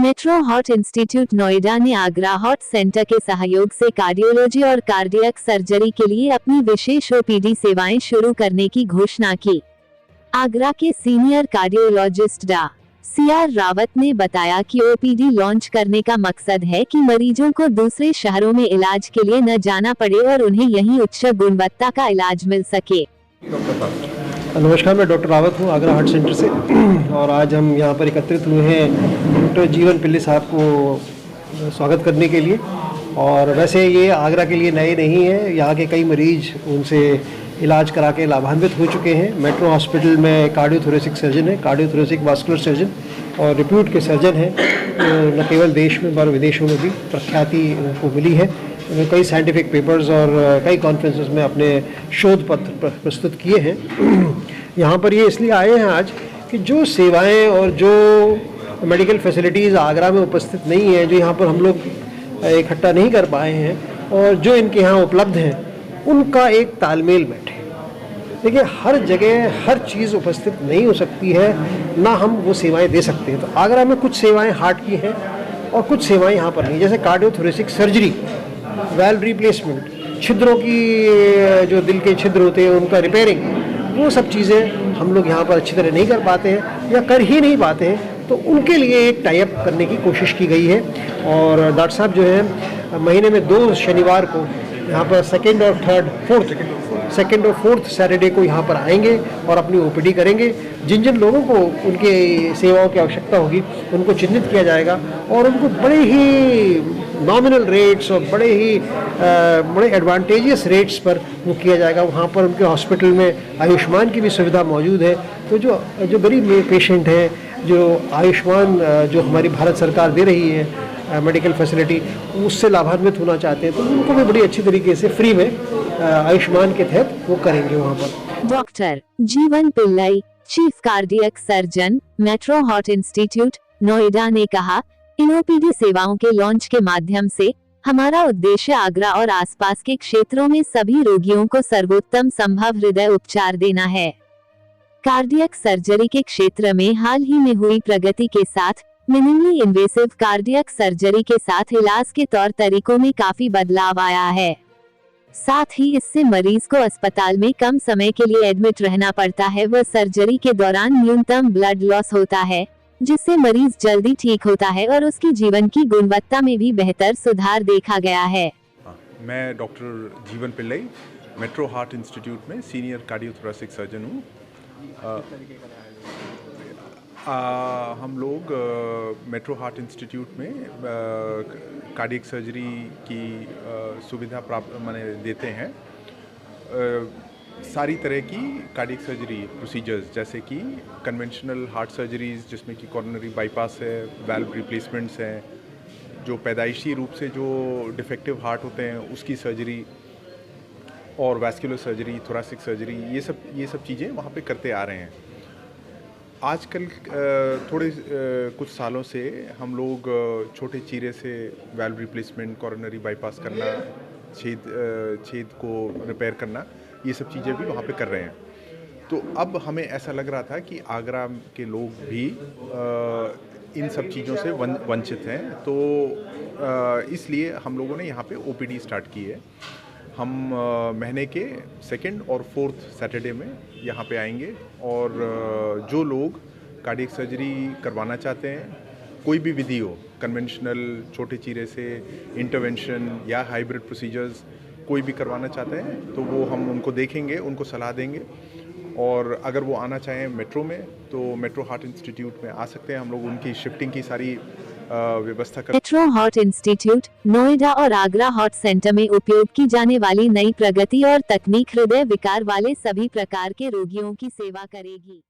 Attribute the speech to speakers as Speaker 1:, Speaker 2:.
Speaker 1: Metro heart institute Noida ने Agra heart centre के सहयोग से कार्डियोलॉजी और कार्डियक सर्जरी के लिए अपनी विशेष ओपीडी सेवाएं शुरू करने की घोषणा की। आगरा के senior cardiologist Dr. CR Rawat ने बताया कि ओपीडी लॉन्च करने का मकसद है कि मरीजों को दूसरे शहरों में इलाज के लिए न जाना पड़े और उन्हें यहीं उच्च गुणवत्ता का इलाज मिल सके।
Speaker 2: नमस्कार, मैं डॉक्टर रावत हूँ आगरा हार्ट सेंटर से और आज हम यहाँ पर एकत्रित हुए हैं डॉक्टर जीवन पिल्ले साहब को स्वागत करने के लिए। और वैसे ये आगरा के लिए नए नहीं है, यहाँ के कई मरीज उनसे इलाज करा के लाभान्वित हो चुके हैं। मेट्रो हॉस्पिटल में कार्डियोथोरेसिक सर्जन है, कार्डियोथोरेसिक वास्कुलर सर्जन और रिप्यूट के सर्जन हैं। न केवल देश में पर विदेशों में भी प्रख्याति उनको मिली है। कई साइंटिफिक पेपर्स और कई कॉन्फ्रेंसेस में अपने शोध पत्र प्रस्तुत किए हैं। यहाँ पर ये इसलिए आए हैं आज कि जो सेवाएं और जो मेडिकल फैसिलिटीज़ आगरा में उपस्थित नहीं हैं, जो यहाँ पर हम लोग इकट्ठा नहीं कर पाए हैं और जो इनके यहाँ उपलब्ध हैं, उनका एक तालमेल बैठे। देखिए, हर जगह हर चीज़ उपस्थित नहीं हो सकती है, ना हम वो सेवाएं दे सकते हैं। तो आगरा में कुछ सेवाएं हार्ट की हैं और कुछ सेवाएं यहाँ पर नहीं, जैसे कार्डियोथोरेसिक सर्जरी, वाल्व रिप्लेसमेंट, छिद्रों की जो दिल के छिद्र होते हैं उनका रिपेयरिंग, वो सब चीज़ें हम लोग यहाँ पर अच्छी तरह नहीं कर पाते हैं या कर ही नहीं पाते हैं। तो उनके लिए एक टाई अप करने की कोशिश की गई है। और डॉक्टर साहब जो है महीने में 2 शनिवार को यहाँ पर सेकेंड और फोर्थ सैटरडे को यहाँ पर आएंगे और अपनी ओपीडी करेंगे। जिन जिन लोगों को उनके सेवाओं की आवश्यकता होगी उनको चिन्हित किया जाएगा और उनको बड़े ही नॉमिनल रेट्स और बड़े एडवांटेजियस रेट्स पर वो किया जाएगा। वहाँ पर उनके हॉस्पिटल में आयुष्मान की भी सुविधा मौजूद है। तो जो गरीब पेशेंट हैं, जो आयुष्मान जो हमारी भारत सरकार दे रही है मेडिकल फैसिलिटी, उससे लाभान्वित होना चाहते हैं, तो उनको भी बड़ी अच्छी तरीके से फ्री में आयुष्मान के तहत वो करेंगे वहाँ पर।
Speaker 1: डॉक्टर जीवन Pillai, chief cardiac surgeon, metro heart institute Noida ने कहा, इन ओपीडी सेवाओं के लॉन्च के माध्यम से हमारा उद्देश्य आगरा और आसपास के क्षेत्रों में सभी रोगियों को सर्वोत्तम संभव हृदय उपचार देना है। कार्डियक सर्जरी के क्षेत्र में हाल ही में हुई प्रगति के साथ मिनिमली इन्वेसिव कार्डियक सर्जरी के साथ इलाज के तौर तरीकों में काफी बदलाव आया है। साथ ही इससे मरीज को अस्पताल में कम समय के लिए एडमिट रहना पड़ता है व सर्जरी के दौरान न्यूनतम ब्लड लॉस होता है, जिससे मरीज जल्दी ठीक होता है और उसकी जीवन की गुणवत्ता में भी बेहतर सुधार देखा गया है।
Speaker 3: मैं डॉक्टर जीवन पिल्लई, मेट्रो हार्ट इंस्टीट्यूट में सीनियर कार्डियोथोरेसिक सर्जन हूँ। हम लोग मेट्रो हार्ट इंस्टीट्यूट में कार्डियक सर्जरी की सुविधा प्राप्त देते हैं। सारी तरह की कार्डियक सर्जरी प्रोसीजर्स, जैसे कि कन्वेंशनल हार्ट सर्जरीज जिसमें कि कॉर्नरी बाईपास है, वाल्व रिप्लेसमेंट्स हैं, जो पैदाइशी रूप से जो डिफेक्टिव हार्ट होते हैं उसकी सर्जरी, और वैस्कुलर सर्जरी, थोरेसिक सर्जरी, ये सब चीज़ें वहाँ पे करते आ रहे हैं। आजकल कुछ सालों से हम लोग छोटे चीरे से वाल्व रिप्लेसमेंट, कॉर्नरी बाईपास करना, छेद को रिपेयर करना, ये सब चीज़ें भी वहाँ पे कर रहे हैं। तो अब हमें ऐसा लग रहा था कि आगरा के लोग भी इन सब चीज़ों से वंचित हैं, तो इसलिए हम लोगों ने यहाँ पे ओपीडी स्टार्ट की है। हम महीने के सेकेंड और फोर्थ सैटरडे में यहाँ पे आएंगे और जो लोग कार्डियक सर्जरी करवाना चाहते हैं, कोई भी विधि हो, कन्वेंशनल, छोटे चीरे से, इंटरवेंशन या हाइब्रिड प्रोसीजर्स, कोई भी करवाना चाहते हैं तो वो हम उनको देखेंगे, उनको सलाह देंगे। और अगर वो आना चाहें मेट्रो में तो मेट्रो हार्ट इंस्टीट्यूट में आ सकते हैं। हम लोग उनकी शिफ्टिंग की सारी व्यवस्था कर।
Speaker 1: मेट्रो हार्ट इंस्टीट्यूट नोएडा और आगरा हार्ट सेंटर में उपयोग की जाने वाली नई प्रगति और तकनीक हृदय विकार वाले सभी प्रकार के रोगियों की सेवा करेगी।